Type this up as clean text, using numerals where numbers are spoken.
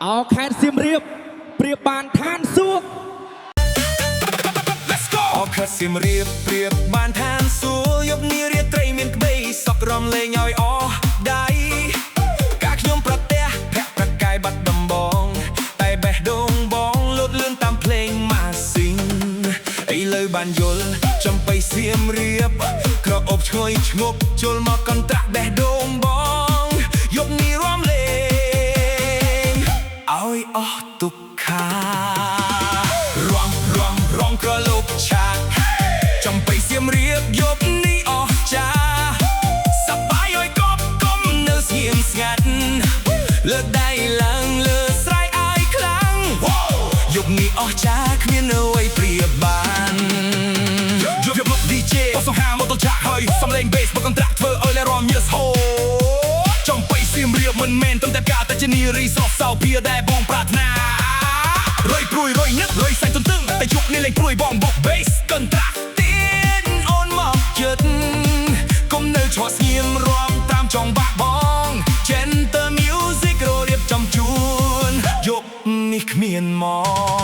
เอาแคนเสียมเรียบเปรียบบานทานซวก Let's go អខសៀមរៀបប្រៀបបានឋានសួគ៌យប់នេះរាត្រីមានក្បីសក់រំលែងឲ្យអស់ដៃការខ្ញុំប្រទះភ័ក្រប្រកាយបាត់ដំបងតែបេះដូងបងលោតលឿនតាមភ្លេងម៉ាស៊ីនឥឡូវបានយល់ចំបៃសៀមរៀបក្រអូបឈ្ងុយឈ្ងប់ជុលមកកន្ត្រាក់បេះដូងបងយប់នេះរំលែងឲ្យអស់ទុក្ខារងក្រឡូបឆាកចំបៃសៀមរៀបយប់នេះអស់ចាសប្បាយឲ្យកប់គុំនៅស្ងៀមស្ងាត់លើកដៃឡើងលើស្រែកឲ្យខ្លាំងយប់នេះអស់ចាគ្មានអ្វីប្រៀបបានយប់មក DJ បោះសង្ហាមកដល់ចាក់ហើយសំឡេង bass មកកន្ត្រាក់ធ្វើឲ្យលែរំញើសហូចំបៃសៀមរៀបមិនមែនត្រឹមតែការតែជានារីសោះសៅភៀដែលបងប្រាថ្នារយព្រួយរយញឹករយសាច់ទន្ទឹងតែជក់នេះលេងព្រួយបងបុក bass កន្ត្រាក់ទៀតអូនមកចិត្តកុំនៅឈរស្ងៀមរាំតាមចង់បាក់បង Gentle music ររៀបចំជូនយប់នេះគ្មានមក